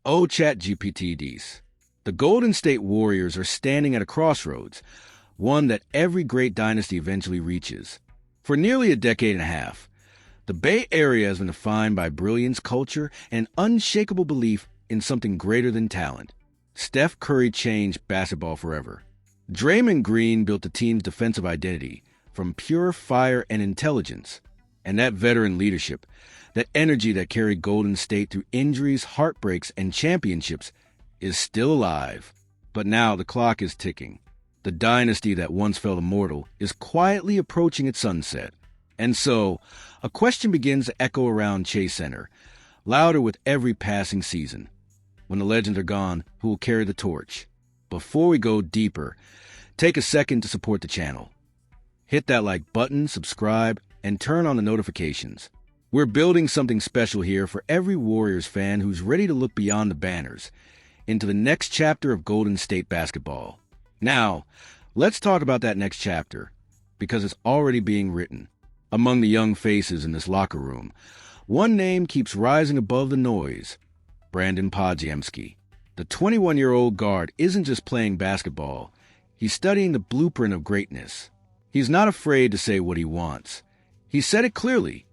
Oh, ChatGPTs. The Golden State Warriors are standing at a crossroads, one that every great dynasty eventually reaches. For nearly a decade and a half, the Bay Area has been defined by brilliance, culture, and unshakable belief in something greater than talent. Steph Curry changed basketball forever. Draymond Green built the team's defensive identity from pure fire and intelligence. And that veteran leadership, that energy that carried Golden State through injuries, heartbreaks, and championships, is still alive. But now the clock is ticking. The dynasty that once felt immortal is quietly approaching its sunset. And so, a question begins to echo around Chase Center, louder with every passing season. When the legends are gone, who will carry the torch? Before we go deeper, take a second to support the channel. Hit that like button, subscribe, and turn on the notifications. We're building something special here for every Warriors fan who's ready to look beyond the banners into the next chapter of Golden State basketball. Now, let's talk about that next chapter, because it's already being written. Among the young faces in this locker room, one name keeps rising above the noise: Brandon Podziemski. The 21-year-old guard isn't just playing basketball. He's studying the blueprint of greatness. He's not afraid to say what he wants. He said it clearly.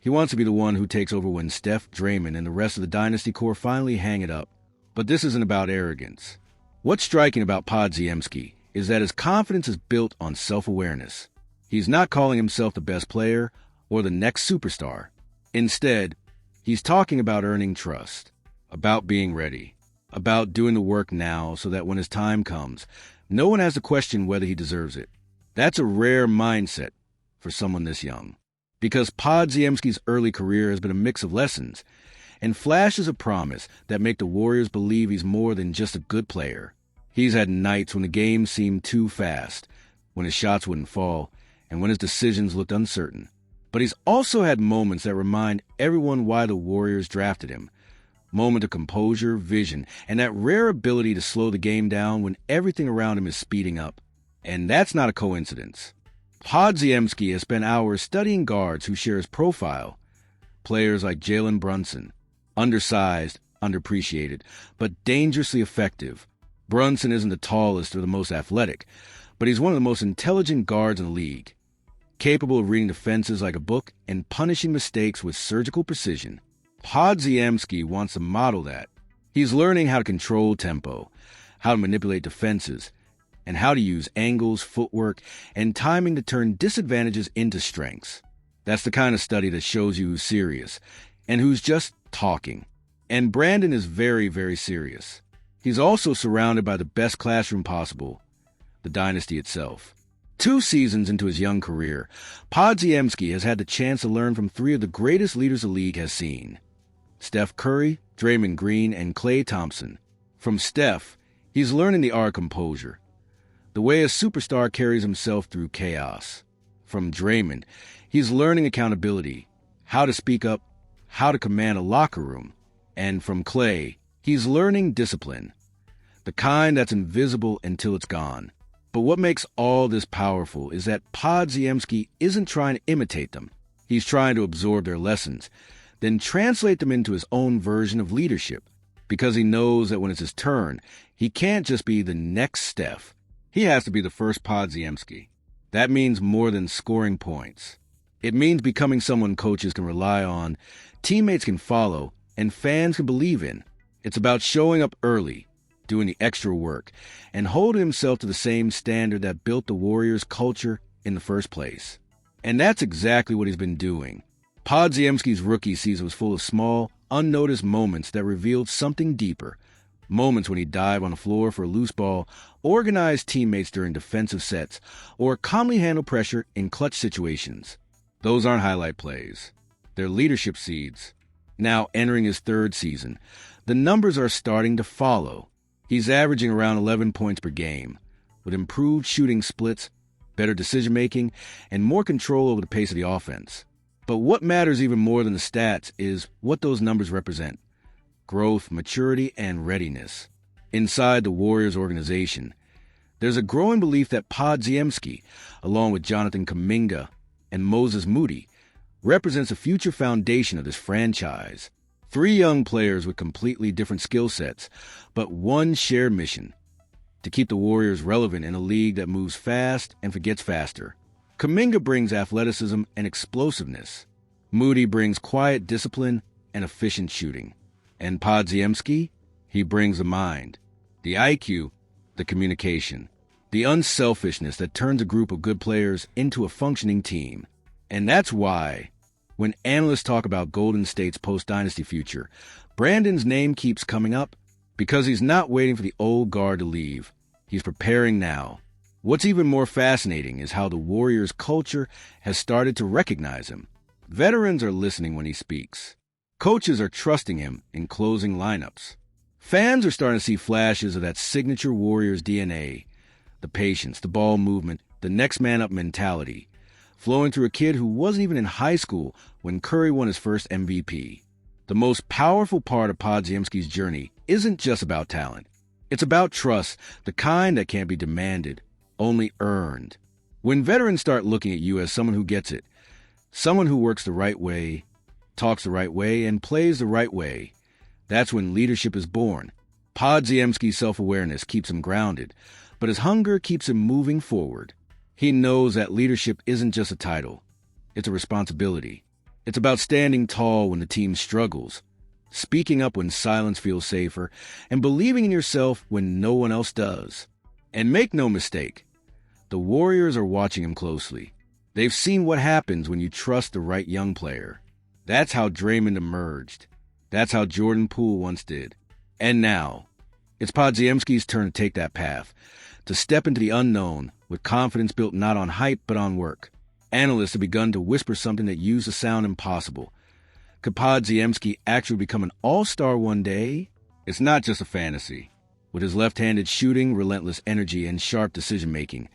He wants to be the one who takes over when Steph, Draymond, and the rest of the dynasty core finally hang it up. But this isn't about arrogance. What's striking about Podziemski is that his confidence is built on self-awareness. He's not calling himself the best player or the next superstar. Instead, he's talking about earning trust, about being ready, about doing the work now so that when his time comes, no one has to question whether he deserves it. That's a rare mindset for someone this young, because Podziemski's early career has been a mix of lessons and flashes of promise that make the Warriors believe he's more than just a good player. He's had nights when the game seemed too fast, when his shots wouldn't fall, and when his decisions looked uncertain. But he's also had moments that remind everyone why the Warriors drafted him. Moment of composure, vision, and that rare ability to slow the game down when everything around him is speeding up. And that's not a coincidence. Podziemski has spent hours studying guards who share his profile. Players like Jalen Brunson, undersized, underappreciated, but dangerously effective. Brunson isn't the tallest or the most athletic, but he's one of the most intelligent guards in the league, capable of reading defenses like a book and punishing mistakes with surgical precision. Podziemski wants to model that. He's learning how to control tempo, how to manipulate defenses, and how to use angles, footwork, and timing to turn disadvantages into strengths. That's the kind of study that shows you who's serious and who's just talking. And Brandon is very, very serious. He's also surrounded by the best classroom possible, the dynasty itself. 2 seasons into his young career, Podziemski has had the chance to learn from 3 of the greatest leaders the league has seen: Steph Curry, Draymond Green, and Klay Thompson. From Steph, he's learning the art of composure, the way a superstar carries himself through chaos. From Draymond, he's learning accountability, how to speak up, how to command a locker room. And from Klay, he's learning discipline, the kind that's invisible until it's gone. But what makes all this powerful is that Podziemski isn't trying to imitate them. He's trying to absorb their lessons, then translate them into his own version of leadership, because he knows that when it's his turn, he can't just be the next Steph. He has to be the first Podziemski. That means more than scoring points. It means becoming someone coaches can rely on, teammates can follow, and fans can believe in. It's about showing up early, doing the extra work, and holding himself to the same standard that built the Warriors' culture in the first place. And that's exactly what he's been doing. Podziemski's rookie season was full of small, unnoticed moments that revealed something deeper. Moments when he'd dive on the floor for a loose ball, organize teammates during defensive sets, or calmly handle pressure in clutch situations. Those aren't highlight plays. They're leadership seeds. Now entering his 3rd season, the numbers are starting to follow. He's averaging around 11 points per game, with improved shooting splits, better decision-making, and more control over the pace of the offense. But what matters even more than the stats is what those numbers represent: growth, maturity, and readiness. Inside the Warriors organization, there's a growing belief that Podziemski, along with Jonathan Kuminga and Moses Moody, represents a future foundation of this franchise. Three young players with completely different skill sets, but one shared mission: to keep the Warriors relevant in a league that moves fast and forgets faster. Kuminga brings athleticism and explosiveness. Moody brings quiet discipline and efficient shooting. And Podziemski, he brings the mind, the IQ, the communication, the unselfishness that turns a group of good players into a functioning team. And that's why, when analysts talk about Golden State's post-dynasty future, Brandon's name keeps coming up because he's not waiting for the old guard to leave. He's preparing now. What's even more fascinating is how the Warriors' culture has started to recognize him. Veterans are listening when he speaks. Coaches are trusting him in closing lineups. Fans are starting to see flashes of that signature Warriors DNA, the patience, the ball movement, the next man up mentality, flowing through a kid who wasn't even in high school when Curry won his first MVP. The most powerful part of Podziemski's journey isn't just about talent. It's about trust, the kind that can't be demanded, only earned. When veterans start looking at you as someone who gets it, someone who works the right way, talks the right way, and plays the right way, that's when leadership is born. Podziemski's self-awareness keeps him grounded, but his hunger keeps him moving forward. He knows that leadership isn't just a title. It's a responsibility. It's about standing tall when the team struggles, speaking up when silence feels safer, and believing in yourself when no one else does. And make no mistake, the Warriors are watching him closely. They've seen what happens when you trust the right young player. That's how Draymond emerged. That's how Jordan Poole once did. And now, it's Podziemski's turn to take that path, to step into the unknown with confidence built not on hype but on work. Analysts have begun to whisper something that used to sound impossible. Could Podziemski actually become an all-star one day? It's not just a fantasy. With his left-handed shooting, relentless energy, and sharp decision-making,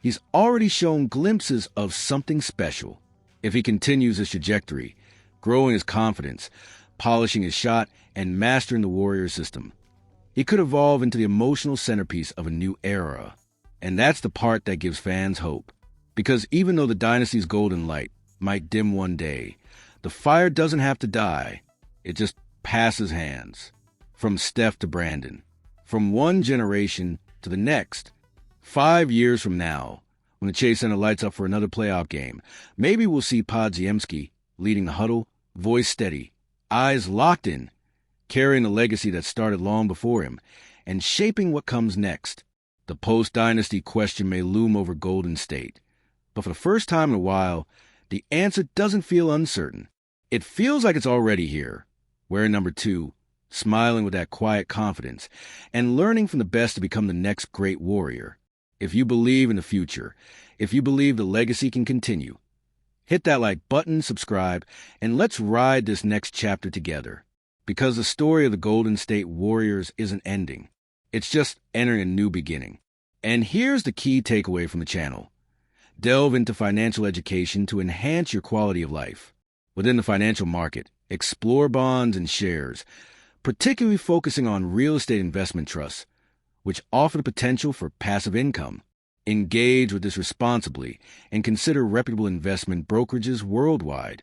he's already shown glimpses of something special. If he continues his trajectory, growing his confidence, polishing his shot, and mastering the Warrior system, he could evolve into the emotional centerpiece of a new era. And that's the part that gives fans hope. Because even though the dynasty's golden light might dim one day, the fire doesn't have to die. It just passes hands. From Steph to Brandon. From one generation to the next. 5 years from now, when the Chase Center lights up for another playoff game, maybe we'll see Podziemski leading the huddle, voice steady, eyes locked in, carrying the legacy that started long before him, and shaping what comes next. The post-dynasty question may loom over Golden State, but for the first time in a while, the answer doesn't feel uncertain. It feels like it's already here, wearing number 2, smiling with that quiet confidence, and learning from the best to become the next great Warrior. If you believe in the future, if you believe the legacy can continue, hit that like button, subscribe, and let's ride this next chapter together. Because the story of the Golden State Warriors isn't ending. It's just entering a new beginning. And here's the key takeaway from the channel. Delve into financial education to enhance your quality of life. Within the financial market, explore bonds and shares, particularly focusing on real estate investment trusts, which offer the potential for passive income. Engage with this responsibly and consider reputable investment brokerages worldwide.